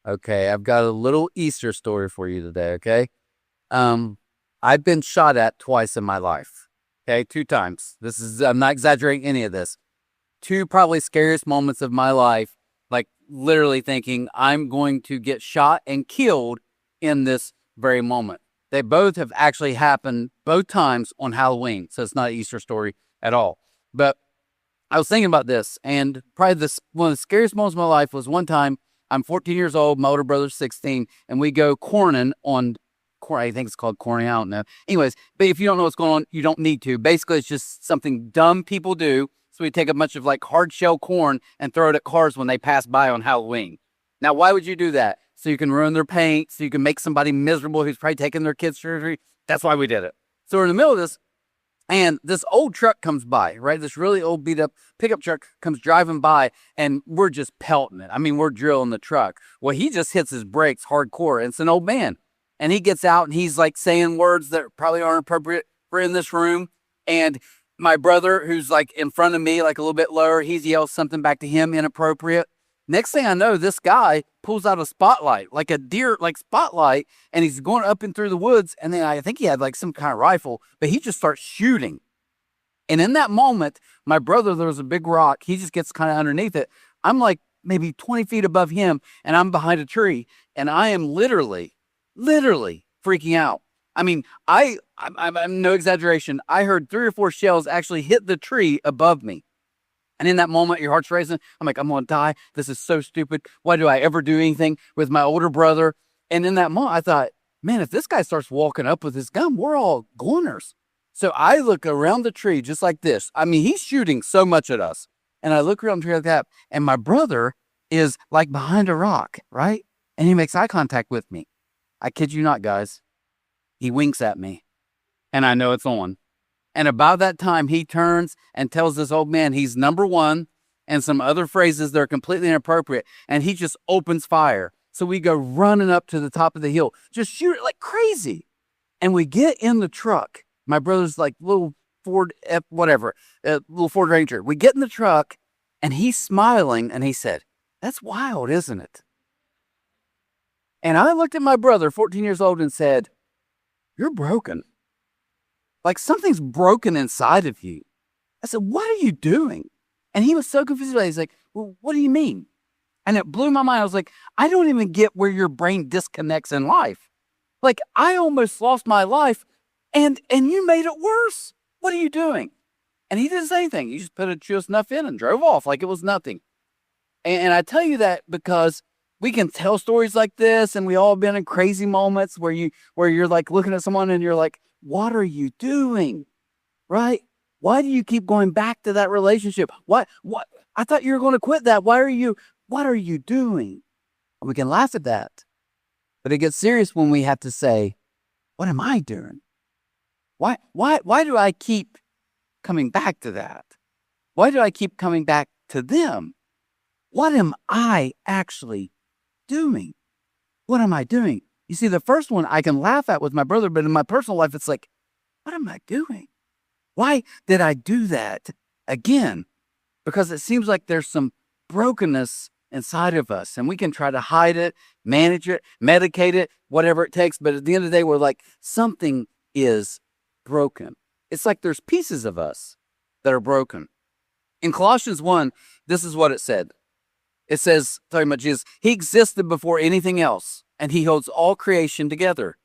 Okay, I've got a little Easter story for you today, okay? I've been shot at twice in my life. Okay, 2 times. I'm not exaggerating any of this. Two probably scariest moments of my life, like literally thinking I'm going to get shot and killed in this very moment. They both have actually happened both times on Halloween, so it's not an Easter story at all. But I was thinking about this, and probably one of the scariest moments of my life was one time. I'm 14 years old, my older brother's 16, and we go corning on corn. I think it's called corning. I don't know. Anyways, but if you don't know what's going on, you don't need to. Basically, it's just something dumb people do. So we take a bunch of like hard shell corn and throw it at cars when they pass by on Halloween. Now, why would you do that? So you can ruin their paint, so you can make somebody miserable who's probably taking their kid's surgery. That's why we did it. So we're in the middle of this, and this old truck comes by, right? This really old beat up pickup truck comes driving by, and we're just pelting it. I mean, we're drilling the truck. Well, he just hits his brakes hardcore. And it's an old man. And he gets out and he's like saying words that probably aren't appropriate for in this room. And my brother, who's like in front of me, like a little bit lower, he yells something back to him inappropriate. Next thing I know, this guy pulls out a spotlight, like a deer, like spotlight, and he's going up and through the woods. And then I think he had like some kind of rifle, but he just starts shooting. And in that moment, my brother, there was a big rock. He just gets kind of underneath it. I'm like maybe 20 feet above him, and I'm behind a tree, and I am literally freaking out. I mean, I'm no exaggeration. I heard 3 or 4 shells actually hit the tree above me. And in that moment, your heart's racing. I'm like, I'm going to die. This is so stupid. Why do I ever do anything with my older brother? And in that moment, I thought, man, if this guy starts walking up with his gun, we're all goners. So I look around the tree just like this. I mean, he's shooting so much at us. And I look around the tree like that. And my brother is like behind a rock, right? And he makes eye contact with me. I kid you not, guys. He winks at me. And I know it's on. And about that time, he turns and tells this old man he's number one and some other phrases that are completely inappropriate. And he just opens fire. So we go running up to the top of the hill, just shoot it like crazy. And we get in the truck. My brother's like little Ford, little Ford Ranger. We get in the truck and he's smiling and he said, "That's wild, isn't it?" And I looked at my brother, 14 years old, and said, "You're broken. Like something's broken inside of you." I said, "What are you doing?" And he was so confused. He's like, "Well, what do you mean?" And it blew my mind. I was like, I don't even get where your brain disconnects in life. Like I almost lost my life and you made it worse. What are you doing? And he didn't say anything. He just put a chew of snuff in and drove off like it was nothing. And I tell you that because we can tell stories like this, and we all been in crazy moments where you're like looking at someone and you're like, what are you doing? Right? Why do you keep going back to that relationship? What? I thought you were going to quit that. What are you doing? And we can laugh at that. But it gets serious when we have to say, what am I doing? Why do I keep coming back to that? Why do I keep coming back to them? What am I actually doing? What am I doing? You see, the first one I can laugh at with my brother, but in my personal life, it's like, what am I doing? Why did I do that again? Because it seems like there's some brokenness inside of us, and we can try to hide it, manage it, medicate it, whatever it takes. But at the end of the day, we're like, something is broken. It's like there's pieces of us that are broken. In Colossians 1, this is what it said. It says, talking about Jesus, he existed before anything else, and he holds all creation together.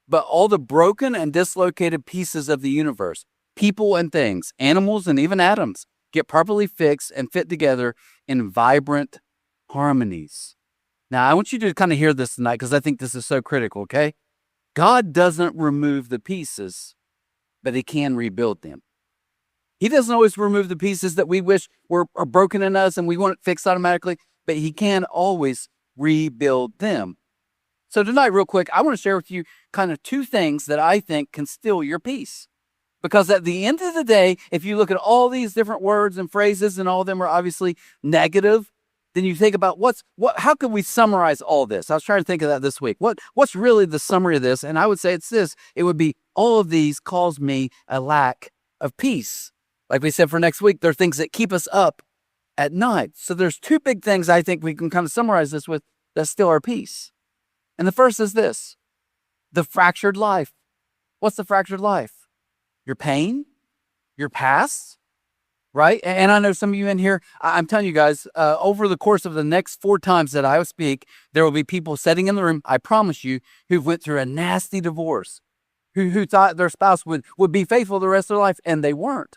But all the broken and dislocated pieces of the universe, people and things, animals and even atoms, get properly fixed and fit together in vibrant harmonies. Now, I want you to kind of hear this tonight because I think this is so critical, okay? God doesn't remove the pieces, but he can rebuild them. He doesn't always remove the pieces that we wish are broken in us and we want it fixed automatically, but he can always rebuild them. So tonight, real quick, I want to share with you kind of 2 things that I think can steal your peace. Because at the end of the day, if you look at all these different words and phrases and all of them are obviously negative, then you think about how could we summarize all this? I was trying to think of that this week. What's really the summary of this? And I would say it's this. It would be all of these cause me a lack of peace. Like we said for next week, there are things that keep us up at night. So there's 2 big things I think we can kind of summarize this with. that steal our peace. And the first is this: the fractured life. What's the fractured life? Your pain, your past, right? And I know some of you in here, I'm telling you guys, over the course of the next 4 times that I will speak, there will be people sitting in the room, I promise you, who've went through a nasty divorce, who thought their spouse would be faithful the rest of their life, and they weren't.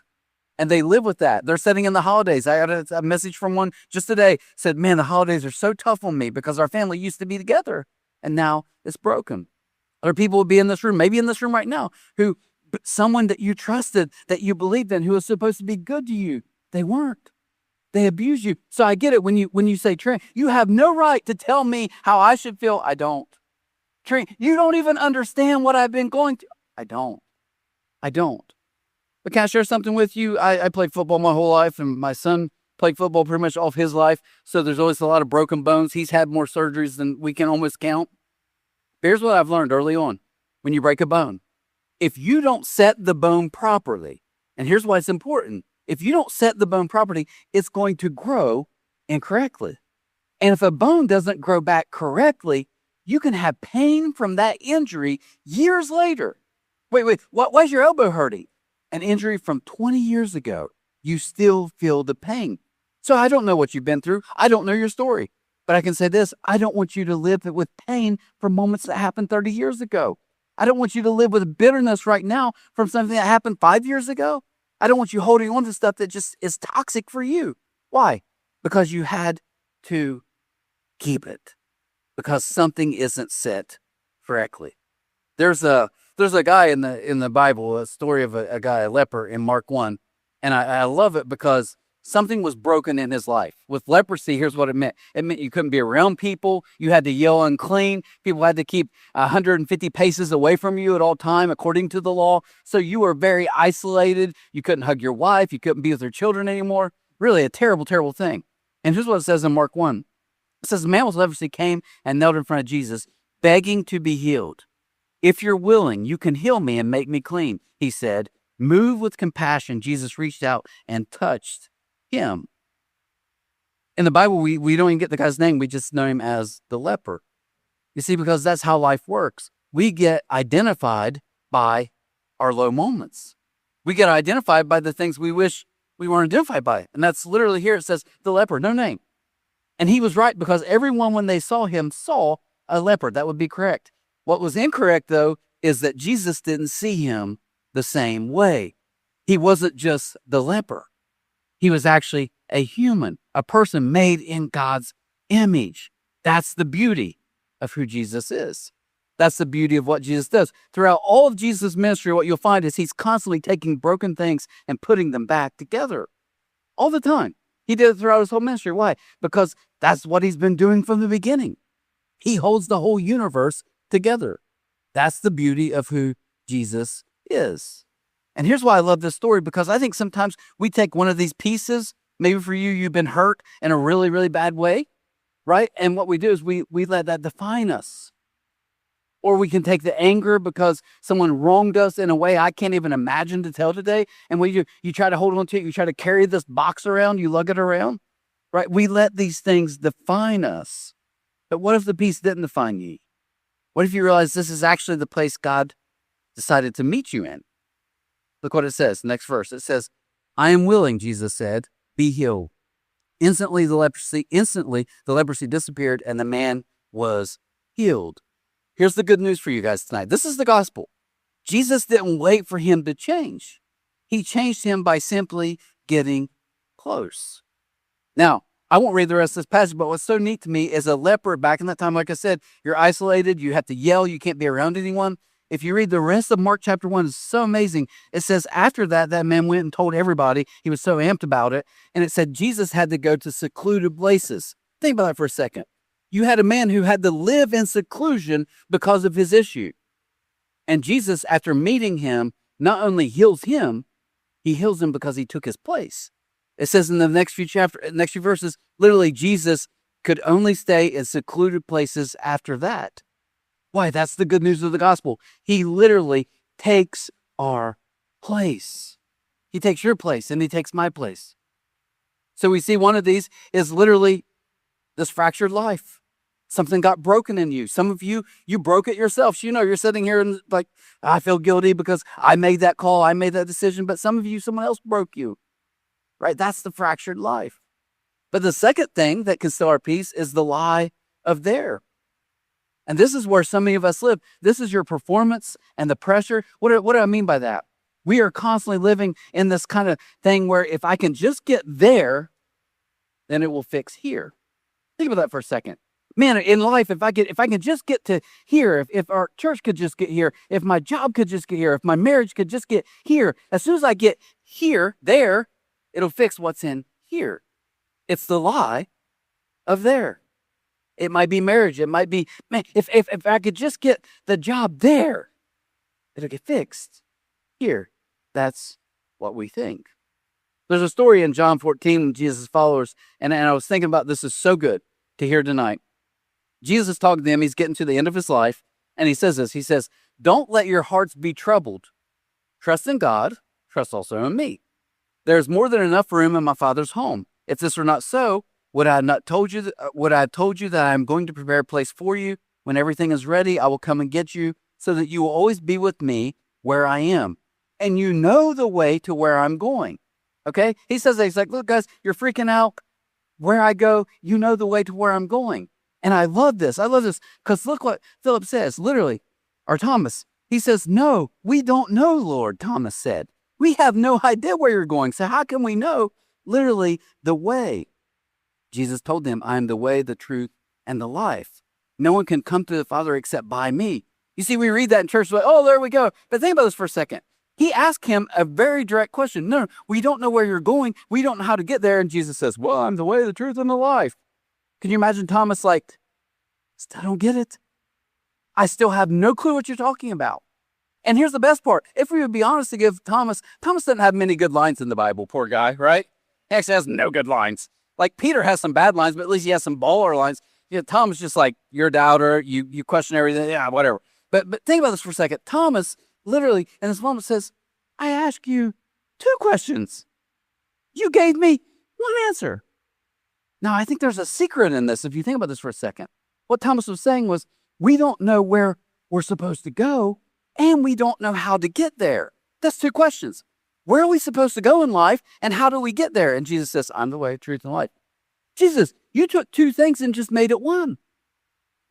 And they live with that. They're sitting in the holidays. I got a message from one just today, said, man, the holidays are so tough on me because our family used to be together, and now it's broken. Other people will be in this room, maybe in this room right now, who someone that you trusted, that you believed in, who was supposed to be good to you, they weren't. They abused you. So I get it when you say, Trent, you have no right to tell me how I should feel. I don't. Trent, you don't even understand what I've been going through. I don't. But can I share something with you? I played football my whole life, and my son played football pretty much all of his life. So there's always a lot of broken bones. He's had more surgeries than we can almost count. Here's what I've learned early on. When you break a bone, if you don't set the bone properly, and here's why it's important, if you don't set the bone properly, it's going to grow incorrectly. And if a bone doesn't grow back correctly, you can have pain from that injury years later. Wait, why's your elbow hurting? An injury from 20 years ago. You still feel the pain. So I don't know what you've been through. I don't know your story. But I can say this: I don't want you to live with pain from moments that happened 30 years ago. I don't want you to live with bitterness right now from something that happened 5 years ago. I don't want you holding on to stuff that just is toxic for you. Why? Because you had to keep it. Because something isn't set correctly. There's a guy in the Bible, a story of a guy, a leper, in Mark 1. And I love it because something was broken in his life. With leprosy, here's what it meant. It meant you couldn't be around people. You had to yell unclean. People had to keep 150 paces away from you at all time, according to the law. So you were very isolated. You couldn't hug your wife. You couldn't be with your children anymore. Really a terrible, terrible thing. And here's what it says in Mark 1. It says, a man with leprosy came and knelt in front of Jesus, begging to be healed. If you're willing, you can heal me and make me clean, he said. Moved with compassion, Jesus reached out and touched him. In the Bible, we don't even get the guy's name. We just know him as the leper. You see, because that's how life works. We get identified by our low moments. We get identified by the things we wish we weren't identified by. And that's literally here. It says the leper, no name. And he was right, because everyone, when they saw him, saw a leper. That would be correct. What was incorrect, though, is that Jesus didn't see him the same way. He wasn't just the leper. He was actually a human, a person made in God's image. That's the beauty of who Jesus is. That's the beauty of what Jesus does. Throughout all of Jesus' ministry, what you'll find is he's constantly taking broken things and putting them back together. All the time. He did it throughout his whole ministry. Why? Because that's what he's been doing from the beginning. He holds the whole universe together. That's the beauty of who Jesus is. And here's why I love this story, because I think sometimes we take one of these pieces. Maybe for you, you've been hurt in a really, really bad way, right? And what we do is we let that define us. Or we can take the anger because someone wronged us in a way I can't even imagine to tell today. And you try to hold on to it. You try to carry this box around. You lug it around, right? We let these things define us. But what if the peace didn't define you? What if you realize this is actually the place God decided to meet you in? Look what it says, next verse. It says, I am willing, Jesus said, be healed. Instantly the leprosy disappeared and the man was healed. Here's the good news for you guys tonight. This is the gospel. Jesus didn't wait for him to change. He changed him by simply getting close. Now, I won't read the rest of this passage, but what's so neat to me is a leper back in that time, like I said, you're isolated, you have to yell, you can't be around anyone. If you read the rest of Mark chapter 1, it's so amazing. It says after that man went and told everybody. He was so amped about it. And it said Jesus had to go to secluded places. Think about that for a second. You had a man who had to live in seclusion because of his issue. And Jesus, after meeting him, not only heals him, he heals him because he took his place. It says in the next few verses, literally Jesus could only stay in secluded places after that. Why? That's the good news of the gospel. He literally takes our place. He takes your place and he takes my place. So we see one of these is literally this fractured life. Something got broken in you. Some of you, you broke it yourselves. You know, you're sitting here and like, I feel guilty because I made that call. I made that decision. But some of you, someone else broke you, right? That's the fractured life. But the second thing that can steal our peace is the lie of there. And this is where so many of us live. This is your performance and the pressure. What do I mean by that? We are constantly living in this kind of thing where if I can just get there, then it will fix here. Think about that for a second. Man, in life, if I can just get to here, if our church could just get here, if my job could just get here, if my marriage could just get here, as soon as I get here, there, it'll fix what's in here. It's the lie of there. It might be marriage. It might be, man, if I could just get the job there, it'll get fixed here. That's what we think. There's a story in John 14 with Jesus' followers, and I was thinking about this is so good to hear tonight. Jesus is talking to them. He's getting to the end of his life, and he says this. He says, don't let your hearts be troubled. Trust in God. Trust also in me. There's more than enough room in my Father's home. If this were not so, would I have told you that I am going to prepare a place for you? When everything is ready, I will come and get you so that you will always be with me where I am. And you know the way to where I'm going. Okay? He says, he's like, look, guys, you're freaking out. Where I go, you know the way to where I'm going. And I love this. I love this because look what Philip says, literally, or Thomas. He says, no, we don't know, Lord, Thomas said. We have no idea where you're going. So how can we know literally the way? Jesus told them, I am the way, the truth, and the life. No one can come to the Father except by me. You see, we read that in church, like, oh, there we go. But think about this for a second. He asked him a very direct question. No, we don't know where you're going. We don't know how to get there. And Jesus says, well, I'm the way, the truth, and the life. Can you imagine Thomas like, still don't get it? I still have no clue what you're talking about. And here's the best part. If we would be honest to give Thomas doesn't have many good lines in the Bible, poor guy, right? He actually has no good lines. Like Peter has some bad lines, but at least he has some baller lines. You know, Thomas just like, you're a doubter, you question everything, yeah, whatever. But think about this for a second. Thomas literally, in this moment says, I ask you 2 questions. You gave me 1 answer. Now, I think there's a secret in this if you think about this for a second. What Thomas was saying was, we don't know where we're supposed to go, and we don't know how to get there. That's 2 questions. Where are we supposed to go in life, and how do we get there? And Jesus says, I'm the way, truth, and life. Jesus, you took 2 things and just made it 1.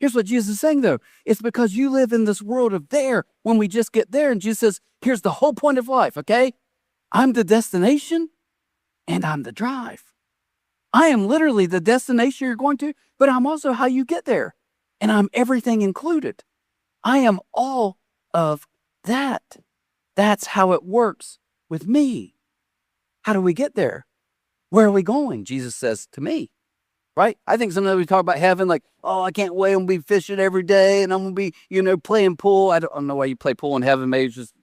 Here's what Jesus is saying, though. It's because you live in this world of there when we just get there. And Jesus says, here's the whole point of life, okay? I'm the destination, and I'm the drive. I am literally the destination you're going to, but I'm also how you get there. And I'm everything included. I am all of that. That's how it works with me. How do we get there? Where are we going? Jesus says to me, right? I think sometimes we talk about heaven like, oh, I can't wait. I'm going to be fishing every day and I'm going to be, playing pool. I don't know why you play pool in heaven. Maybe it's just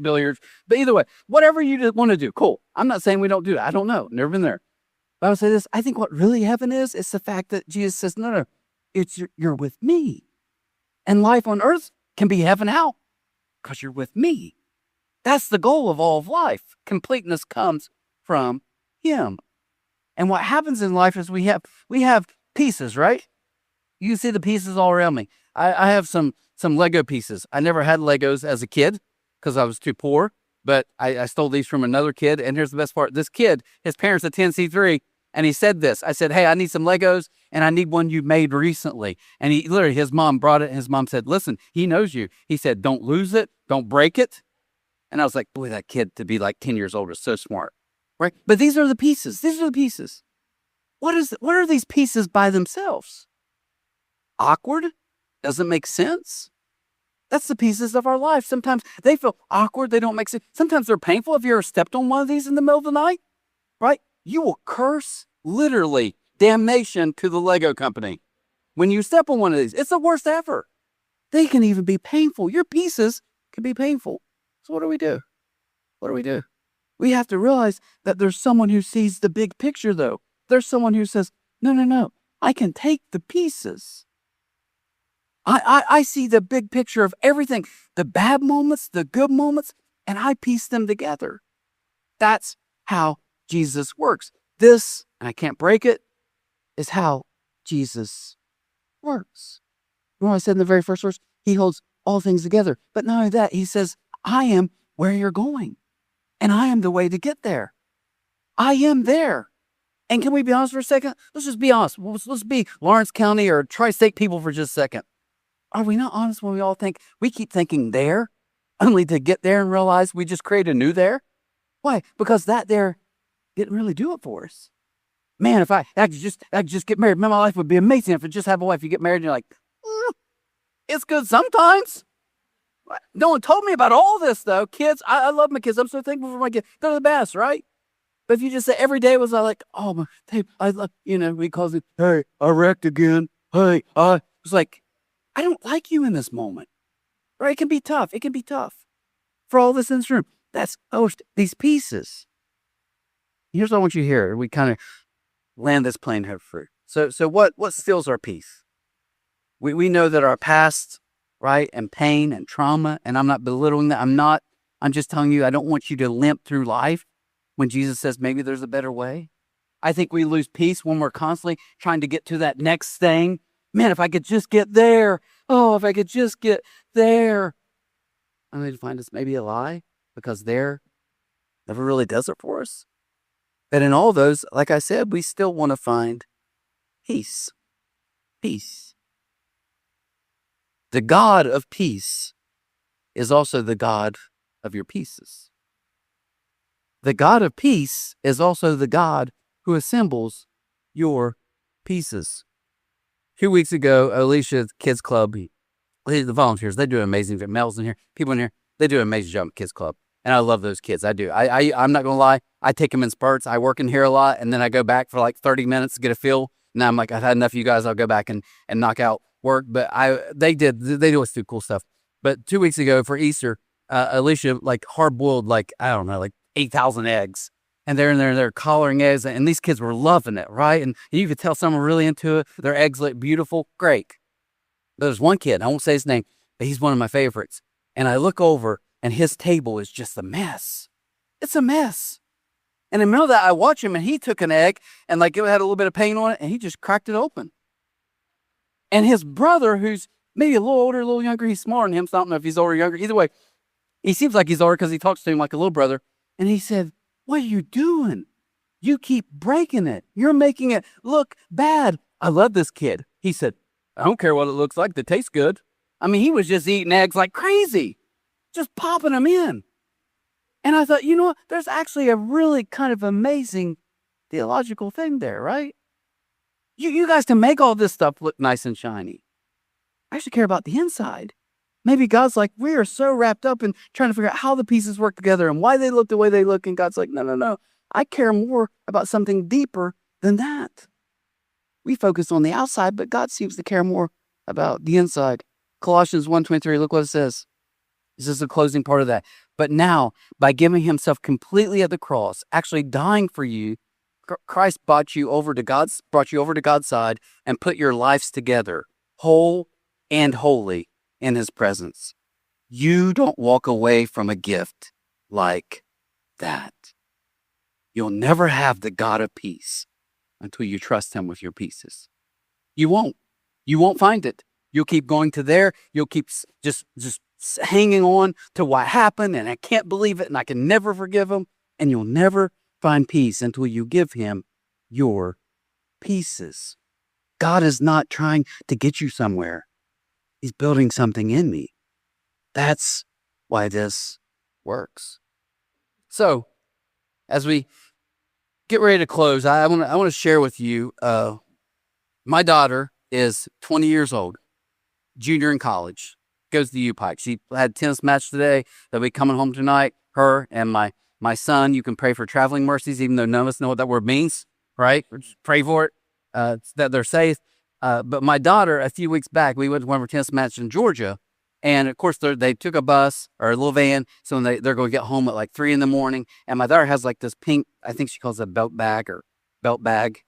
billiards. But either way, whatever you want to do, cool. I'm not saying we don't do that. I don't know. Never been there. But I would say this. I think what really heaven is the fact that Jesus says, no, it's you're with me. And life on earth can be heaven how? Because you're with me. That's the goal of all of life. Completeness comes from him. And what happens in life is we have pieces, right? You can see the pieces all around me. I have some Lego pieces. I never had Legos as a kid because I was too poor, but I stole these from another kid. And here's the best part. This kid, his parents attend C3, and he said this. I said, hey, I need some Legos, and I need one you made recently. And his mom brought it, and his mom said, listen, he knows you. He said, don't lose it. Don't break it. And I was like, boy, that kid to be like 10 years old is so smart, right? But these are the pieces. These are the pieces. What are these pieces by themselves? Awkward? Doesn't make sense? That's the pieces of our life. Sometimes they feel awkward. They don't make sense. Sometimes they're painful. Have you ever stepped on one of these in the middle of the night? Right? You will curse, literally, damnation to the Lego company. When you step on one of these, it's the worst ever. They can even be painful. Your pieces can be painful. So what do we do? What do we do? We have to realize that there's someone who sees the big picture, though. There's someone who says, no, I can take the pieces. I see the big picture of everything, the bad moments, the good moments, and I piece them together. That's how Jesus works. This, and I can't break it, is how Jesus works. You know what I said in the very first verse? He holds all things together. But not only that, he says, I am where you're going. And I am the way to get there. I am there. And can we be honest for a second? Let's just be honest. Let's be Lawrence County or Tri-State people for just a second. Are we not honest when we all think, we keep thinking there, only to get there and realize we just created a new there? Why? Because that there didn't really do it for us. Man, if I could just get married, man, my life would be amazing if I just have a wife. You get married and you're like, it's good sometimes. No one told me about all this, though. Kids, I love my kids. I'm so thankful for my kids. They're the best, right? But if you just say every day was like, oh, my, I love, we call it, hey, I wrecked again. Hey, it's like, I don't like you in this moment. Right? It can be tough. It can be tough. For all this in this room, that's these pieces. Here's what I want you to hear. We kind of land this plane head fruit. So what steals our peace? We know that our past, right, and pain and trauma, and I'm not belittling that. I'm just telling you, I don't want you to limp through life when Jesus says maybe there's a better way. I think we lose peace when we're constantly trying to get to that next thing. Man, if I could just get there. Oh, if I could just get there. I need to find this maybe a lie, because there never really does it for us. But in all those, like I said, we still want to find peace. Peace. The God of peace is also the God of your pieces. The God of peace is also the God who assembles your pieces. 2 weeks ago, Alicia's Kids Club, the volunteers, they do an amazing job. Mel's in here, people in here, they do an amazing job at Kids Club. And I love those kids. I do. I'm not going to lie. I take them in spurts. I work in here a lot, and then I go back for like 30 minutes to get a feel. Now I'm like, I've had enough of you guys. I'll go back and knock out work. But they always do cool stuff. But 2 weeks ago for Easter, Alicia like hard-boiled like 8,000 eggs. And they're in there and they're collaring eggs. And these kids were loving it, right? And you could tell some were really into it. Their eggs look beautiful. Great. There's one kid, I won't say his name, but he's one of my favorites. And I look over and his table is just a mess. It's a mess. And in the middle of that, I watch him and he took an egg and like it had a little bit of paint on it and he just cracked it open. And his brother, who's maybe a little older, a little younger, he's smaller than him, so I don't know if he's older or younger. Either way, he seems like he's older because he talks to him like a little brother. And he said, what are you doing? You keep breaking it. You're making it look bad. I love this kid. He said, I don't care what it looks like. It tastes good. I mean, he was just eating eggs like crazy, just popping them in. And I thought, you know what? There's actually a really kind of amazing theological thing there, right? You guys can make all this stuff look nice and shiny. I actually care about the inside. Maybe God's like, we are so wrapped up in trying to figure out how the pieces work together and why they look the way they look. And God's like, no. I care more about something deeper than that. We focus on the outside, but God seems to care more about the inside. Colossians 1:23, look what it says. This is the closing part of that. But now, by giving himself completely at the cross, actually dying for you, Christ brought you over to God's side and put your lives together, whole and holy, in his presence. You don't walk away from a gift like that. You'll never have the God of peace until you trust him with your pieces. You won't. You won't find it. You'll keep going to there. You'll keep just hanging on to what happened, and I can't believe it, and I can never forgive him. And you'll never find peace until you give him your pieces. God is not trying to get you somewhere. He's building something in me. That's why this works. So, as we get ready to close, I want to share with you. My daughter is 20 years old, junior in college, goes to the U-Pike. She had a tennis match today. They'll be coming home tonight. Her and my son. You can pray for traveling mercies, even though none of us know what that word means, right? Just pray for it, that they're safe. But my daughter, a few weeks back, we went to one of her tennis matches in Georgia. And of course, they took a bus or a little van. So they're going to get home at like 3 a.m. And my daughter has like this pink, I think she calls it a belt bag or belt bag,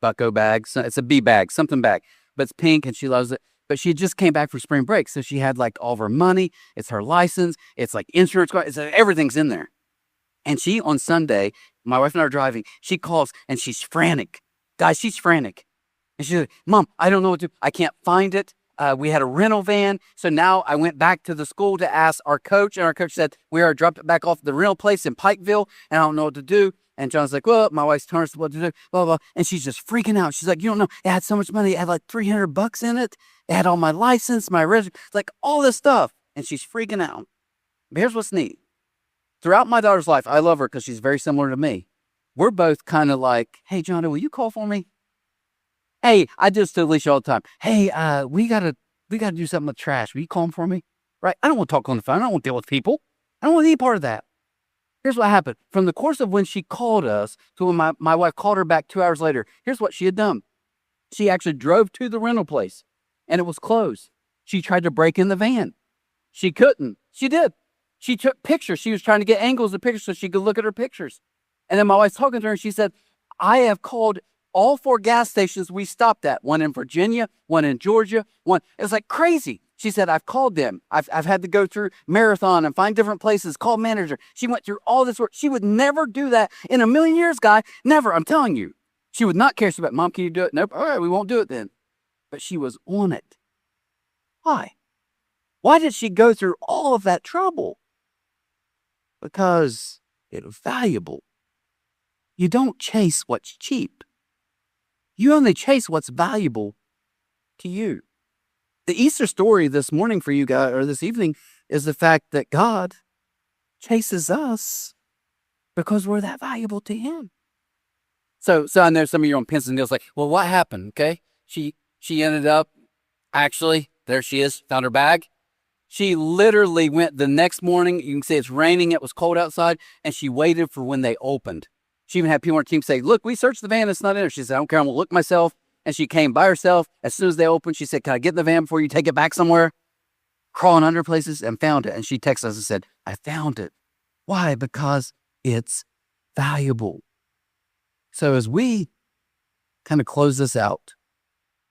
bucko bag. So it's a bee bag, something bag, but it's pink and she loves it. But she just came back for spring break. So she had like all of her money. It's her license. It's like insurance. Everything's in there. And she, on Sunday, my wife and I are driving, she calls and she's frantic. Guys, she's frantic. And she's like, Mom, I don't know what to do. I can't find it. We had a rental van. So now I went back to the school to ask our coach. And our coach said, we are dropped back off the rental place in Pikeville. And I don't know what to do. And John's like, well, my wife's telling us what to do, blah, blah. And she's just freaking out. She's like, you don't know. It had so much money. It had like $300 in it. It had all my license, my resume, like all this stuff. And she's freaking out. But here's what's neat. Throughout my daughter's life, I love her because she's very similar to me. We're both kind of like, hey, Johnny, will you call for me? Hey, I do this to Alicia all the time. Hey, we gotta do something with trash. Will you call him for me? Right? I don't want to talk on the phone. I don't want to deal with people. I don't want any part of that. Here's what happened. From the course of when she called us to when my wife called her back 2 hours later, here's what she had done. She actually drove to the rental place, and it was closed. She tried to break in the van. She couldn't. She did. She took pictures. She was trying to get angles of pictures so she could look at her pictures. And then my wife's talking to her, and she said, I have called all 4 gas stations we stopped at, one in Virginia, one in Georgia, one. It was like crazy. She said, I've called them. I've had to go through Marathon and find different places, call manager. She went through all this work. She would never do that in a million years, guy. Never, I'm telling you. She would not care. She'd be like, Mom, can you do it? Nope. All right, we won't do it then. But she was on it. Why? Why did she go through all of that trouble? Because it was valuable. You don't chase what's cheap. You only chase what's valuable to you. The Easter story this morning for you guys, or this evening, is the fact that God chases us because we're that valuable to him. So I know some of you are on pins and needles like, well, what happened? Okay. She ended up, actually, there she is, found her bag. She literally went the next morning. You can see it's raining. It was cold outside. And she waited for when they opened. She even had people on her team say, look, we searched the van. It's not in there. She said, I don't care. I'm going to look myself. And she came by herself. As soon as they opened, she said, can I get in the van before you take it back somewhere? Crawling under places and found it. And she texted us and said, I found it. Why? Because it's valuable. So as we kind of close this out,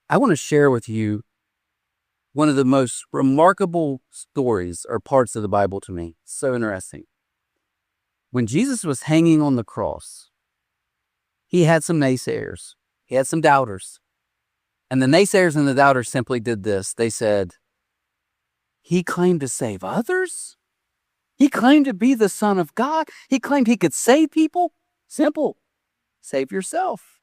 I want to share with you one of the most remarkable stories or parts of the Bible to me. So interesting. When Jesus was hanging on the cross, he had some naysayers. He had some doubters. And the naysayers and the doubters simply did this. They said, he claimed to save others? He claimed to be the Son of God? He claimed he could save people? Simple. Save yourself.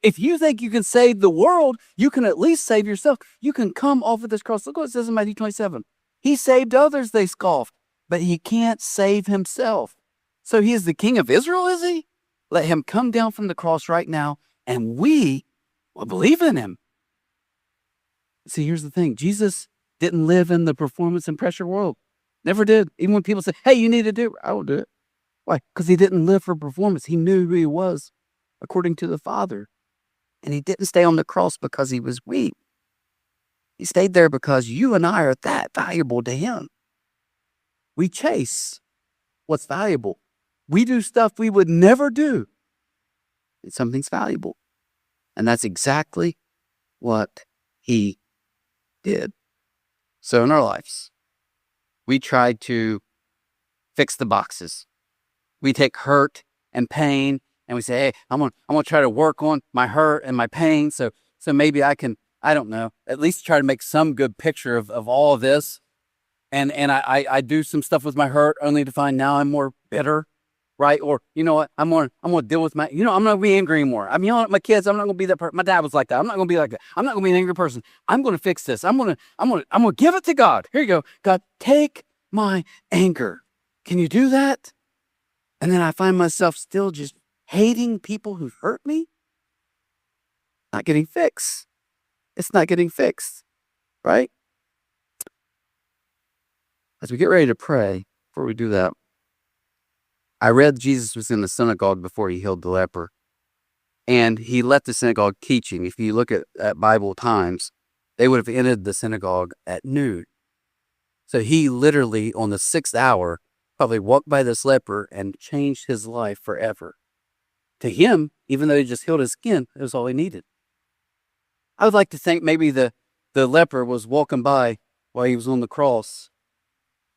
If you think you can save the world, you can at least save yourself. You can come off of this cross. Look what it says in Matthew 27. He saved others, they scoffed, but he can't save himself. So he is the King of Israel, is he? Let him come down from the cross right now, and we will believe in him. See, here's the thing. Jesus didn't live in the performance and pressure world. Never did. Even when people say, hey, you need to do it, I will do it. Why? Because he didn't live for performance. He knew who he was according to the Father. And he didn't stay on the cross because he was weak. He stayed there because you and I are that valuable to him. We chase what's valuable. We do stuff we would never do. And something's valuable. And that's exactly what he did. So in our lives, we try to fix the boxes. We take hurt and pain and we say, hey, I'm gonna try to work on my hurt and my pain. So maybe I can, I don't know, at least try to make some good picture of all of this. And I do some stuff with my hurt only to find now I'm more bitter, right? Or, you know what, I'm gonna deal with I'm not gonna be angry anymore. I'm yelling at my kids. I'm not gonna be that person. My dad was like that. I'm not gonna be like that. I'm not gonna be an angry person. I'm gonna fix this. I'm gonna give it to God. Here you go. God, take my anger. Can you do that? And then I find myself still just hating people who hurt me. Not getting fixed. It's not getting fixed, right? As we get ready to pray, before we do that, I read Jesus was in the synagogue before he healed the leper. And he left the synagogue teaching. If you look at Bible times, they would have ended the synagogue at noon. So he literally, on the 6th hour, probably walked by this leper and changed his life forever. To him, even though he just healed his skin, it was all he needed. I would like to think maybe the leper was walking by while he was on the cross,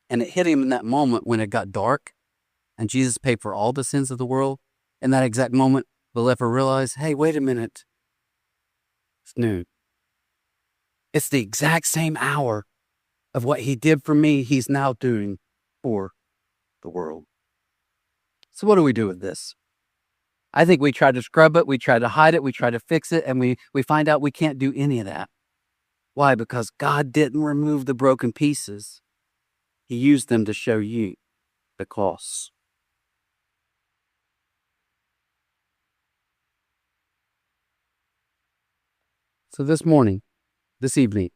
and it hit him in that moment when it got dark, and Jesus paid for all the sins of the world. In that exact moment, the leper realized, hey, wait a minute. It's noon. It's the exact same hour of what he did for me, he's now doing for the world. So what do we do with this? I think we try to scrub it, we try to hide it, we try to fix it, and we find out we can't do any of that. Why? Because God didn't remove the broken pieces. He used them to show you the cost. So this evening,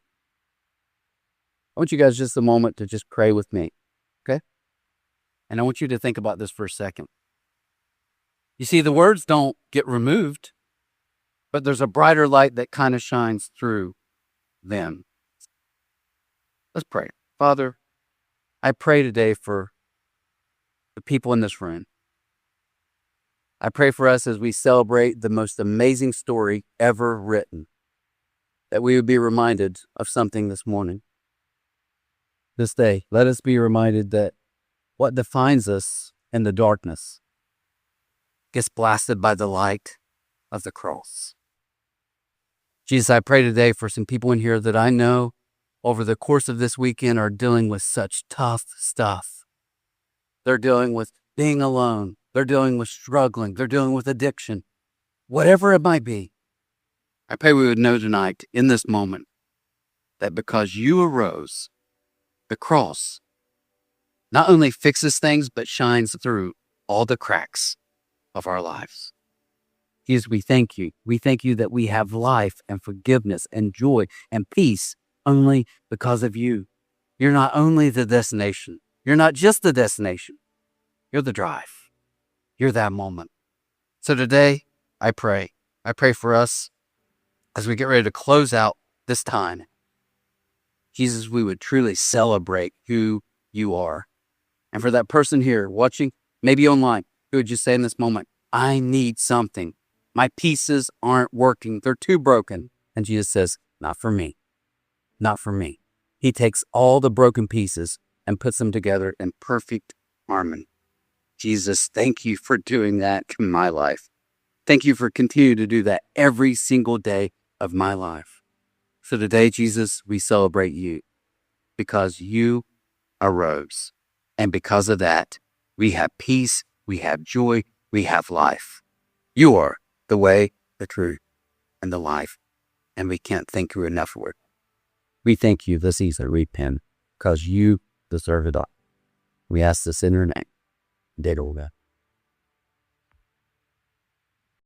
I want you guys just a moment to just pray with me, okay? And I want you to think about this for a second. You see, the words don't get removed, but there's a brighter light that kind of shines through them. Let's pray. Father, I pray today for the people in this room. I pray for us as we celebrate the most amazing story ever written, that we would be reminded of something this morning. This day, let us be reminded that what defines us in the darkness gets blasted by the light of the cross. Jesus, I pray today for some people in here that I know over the course of this weekend are dealing with such tough stuff. They're dealing with being alone. They're dealing with struggling. They're dealing with addiction. Whatever it might be, I pray we would know tonight in this moment that because you arose, the cross not only fixes things, but shines through all the cracks of our lives. Jesus, we thank you. We thank you that we have life and forgiveness and joy and peace only because of you. You're not only the destination. You're not just the destination. You're the drive. You're that moment. So today, I pray for us as we get ready to close out this time. Jesus, we would truly celebrate who you are. And for that person here watching, maybe online, who would just say in this moment, I need something. My pieces aren't working. They're too broken. And Jesus says, not for me. Not for me. He takes all the broken pieces and puts them together in perfect harmony. Jesus, thank you for doing that in my life. Thank you for continuing to do that every single day of my life. So today, Jesus, we celebrate you because you arose. And because of that, we have peace, we have joy, we have life. You are the way, the truth, and the life. And we can't thank you enough for it. We thank you this easily, repent, because you deserve it all. We ask this in your name. Dear God.